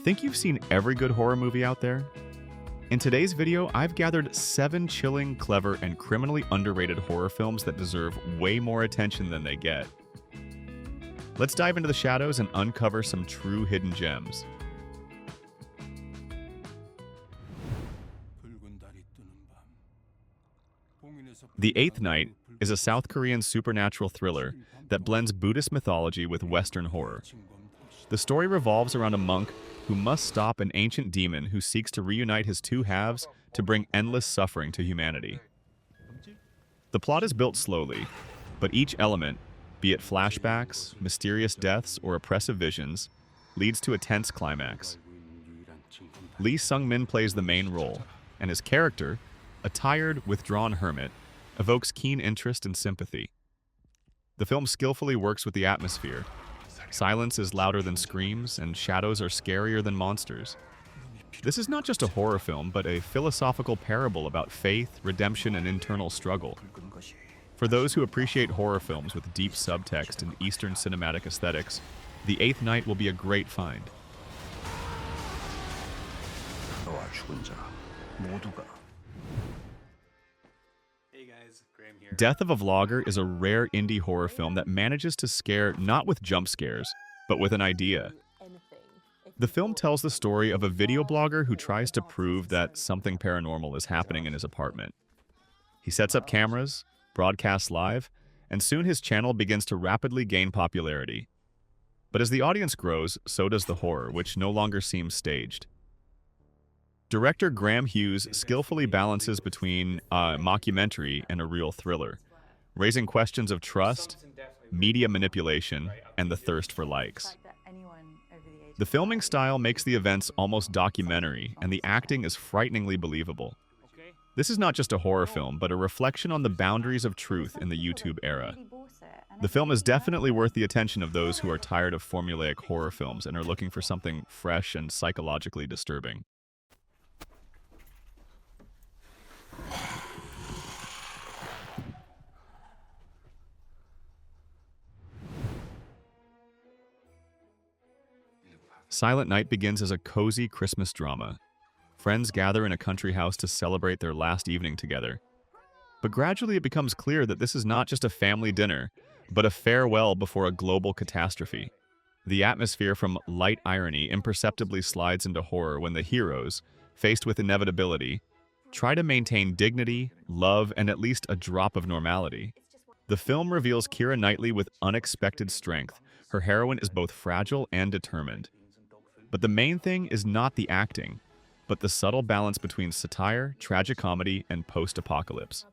Think you've seen every good horror movie out there? In today's video, I've gathered 7 chilling, clever, and criminally underrated horror films that deserve way more attention than they get. Let's dive into the shadows and uncover some true hidden gems. The Eighth Night is a South Korean supernatural thriller that blends Buddhist mythology with Western horror. The story revolves around a monk who must stop an ancient demon who seeks to reunite his two halves to bring endless suffering to humanity. The plot is built slowly, but each element, be it flashbacks, mysterious deaths, or oppressive visions, leads to a tense climax. Lee Sung-min plays the main role, and his character, a tired, withdrawn hermit, evokes keen interest and sympathy. The film skillfully works with the atmosphere. Silence is louder than screams, and shadows are scarier than monsters. This is not just a horror film, but a philosophical parable about faith, redemption, and internal struggle. For those who appreciate horror films with deep subtext and Eastern cinematic aesthetics, The Eighth Night will be a great find. Death of a Vlogger is a rare indie horror film that manages to scare not with jump scares, but with an idea. The film tells the story of a video blogger who tries to prove that something paranormal is happening in his apartment. He sets up cameras, broadcasts live, and soon his channel begins to rapidly gain popularity. But as the audience grows, so does the horror, which no longer seems staged. Director Graham Hughes skillfully balances between a mockumentary and a real thriller, raising questions of trust, media manipulation, and the thirst for likes. The filming style makes the events almost documentary, and the acting is frighteningly believable. This is not just a horror film, but a reflection on the boundaries of truth in the YouTube era. The film is definitely worth the attention of those who are tired of formulaic horror films and are looking for something fresh and psychologically disturbing. Silent Night begins as a cozy Christmas drama. Friends gather in a country house to celebrate their last evening together. But gradually it becomes clear that this is not just a family dinner, but a farewell before a global catastrophe. The atmosphere from light irony imperceptibly slides into horror when the heroes, faced with inevitability, try to maintain dignity, love, and at least a drop of normality. The film reveals Keira Knightley with unexpected strength. Her heroine is both fragile and determined. But the main thing is not the acting, but the subtle balance between satire, tragicomedy, and post-apocalypse.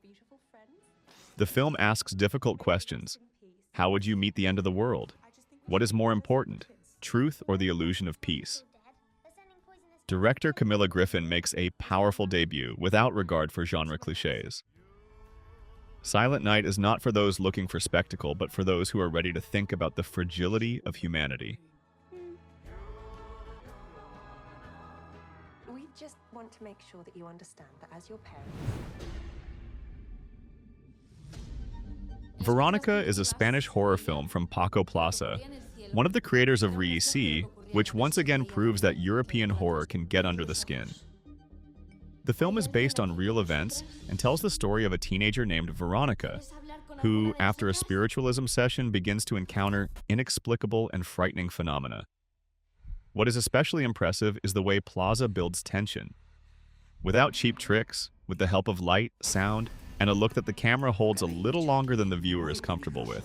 The film asks difficult questions. How would you meet the end of the world? What is more important, truth or the illusion of peace? Director Camilla Griffin makes a powerful debut without regard for genre cliches. Silent Night is not for those looking for spectacle, but for those who are ready to think about the fragility of humanity. We just want to make sure that you understand that as your parents... Veronica is a Spanish horror film from Paco Plaza, one of the creators of Rethink, which once again proves that European horror can get under the skin. The film is based on real events and tells the story of a teenager named Veronica, who, after a spiritualism session, begins to encounter inexplicable and frightening phenomena. What is especially impressive is the way Plaza builds tension. Without cheap tricks, with the help of light, sound, and a look that the camera holds a little longer than the viewer is comfortable with.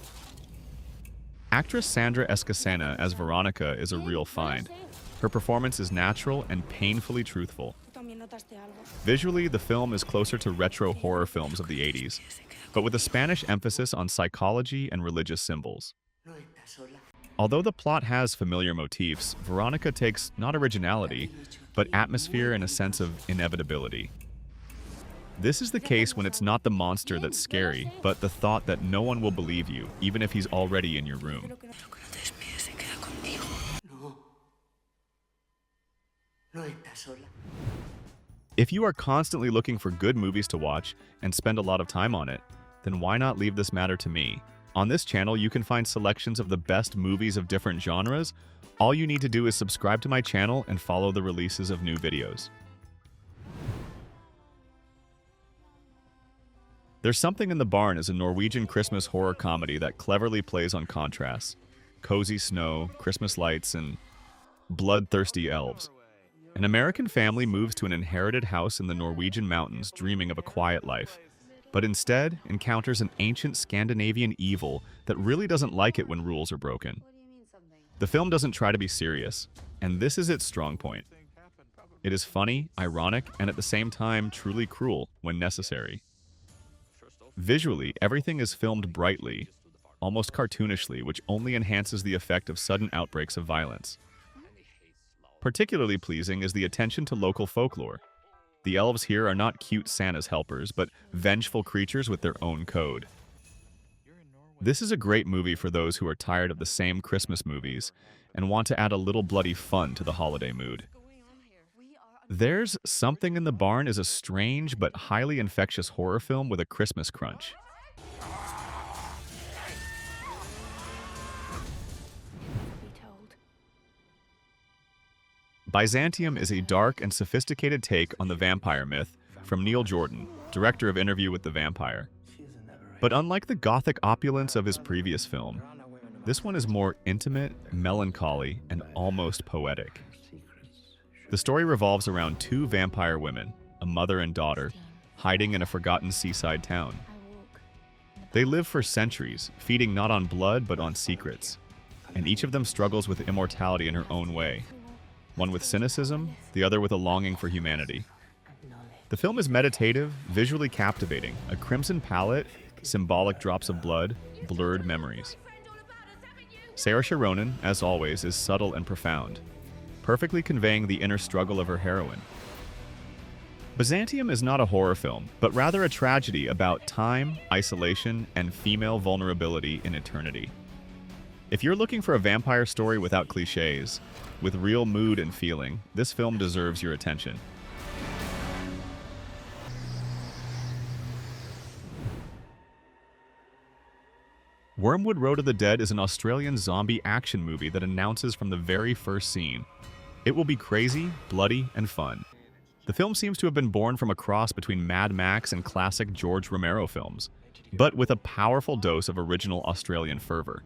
Actress Sandra Escacena as Veronica is a real find. Her performance is natural and painfully truthful. Visually, the film is closer to retro horror films of the 80s, but with a Spanish emphasis on psychology and religious symbols. Although the plot has familiar motifs, Veronica takes not originality, but atmosphere and a sense of inevitability. This is the case when it's not the monster that's scary, but the thought that no one will believe you, even if he's already in your room. If you are constantly looking for good movies to watch and spend a lot of time on it, then why not leave this matter to me? On this channel, you can find selections of the best movies of different genres. All you need to do is subscribe to my channel and follow the releases of new videos. There's Something in the Barn is a Norwegian Christmas horror comedy that cleverly plays on contrasts. Cozy snow, Christmas lights, and bloodthirsty elves. An American family moves to an inherited house in the Norwegian mountains dreaming of a quiet life, but instead encounters an ancient Scandinavian evil that really doesn't like it when rules are broken. The film doesn't try to be serious, and this is its strong point. It is funny, ironic, and at the same time truly cruel when necessary. Visually, everything is filmed brightly, almost cartoonishly, which only enhances the effect of sudden outbreaks of violence. Particularly pleasing is the attention to local folklore. The elves here are not cute Santa's helpers, but vengeful creatures with their own code. This is a great movie for those who are tired of the same Christmas movies and want to add a little bloody fun to the holiday mood. There's Something in the Barn is a strange but highly infectious horror film with a Christmas crunch. Byzantium is a dark and sophisticated take on the vampire myth from Neil Jordan, director of Interview with the Vampire. But unlike the gothic opulence of his previous film, this one is more intimate, melancholy, and almost poetic. The story revolves around two vampire women, a mother and daughter, hiding in a forgotten seaside town. They live for centuries, feeding not on blood but on secrets, and each of them struggles with immortality in her own way. One with cynicism, the other with a longing for humanity. The film is meditative, visually captivating, a crimson palette, symbolic drops of blood, blurred memories. Saoirse Ronan, as always, is subtle and profound, perfectly conveying the inner struggle of her heroine. Byzantium is not a horror film, but rather a tragedy about time, isolation, and female vulnerability in eternity. If you're looking for a vampire story without cliches, with real mood and feeling, this film deserves your attention. Wyrmwood Road of the Dead is an Australian zombie action movie that announces from the very first scene, it will be crazy, bloody, and fun. The film seems to have been born from a cross between Mad Max and classic George Romero films, but with a powerful dose of original Australian fervor.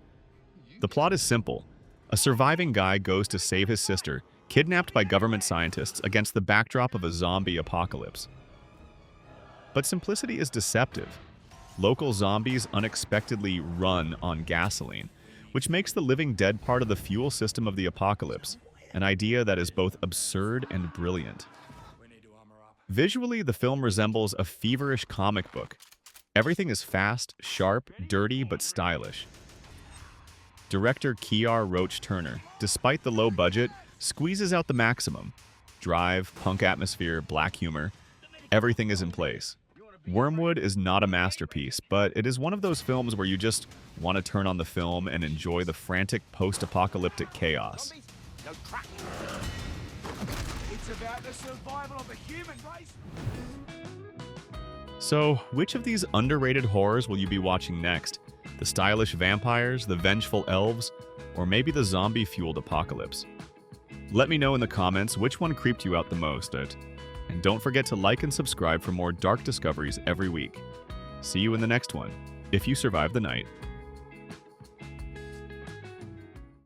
The plot is simple. A surviving guy goes to save his sister, kidnapped by government scientists against the backdrop of a zombie apocalypse. But simplicity is deceptive. Local zombies unexpectedly run on gasoline, which makes the living dead part of the fuel system of the apocalypse, an idea that is both absurd and brilliant. Visually, the film resembles a feverish comic book. Everything is fast, sharp, dirty, but stylish. Director Kiar Roach-Turner, despite the low budget, squeezes out the maximum. Drive, punk atmosphere, black humor, everything is in place. Wyrmwood is not a masterpiece, but it is one of those films where you just want to turn on the film and enjoy the frantic post-apocalyptic chaos. It's about the survival of the human race. So, which of these underrated horrors will you be watching next? The stylish vampires, the vengeful elves, or maybe the zombie-fueled apocalypse? Let me know in the comments which one creeped you out the most. And don't forget to like and subscribe for more dark discoveries every week. See you in the next one, if you survive the night.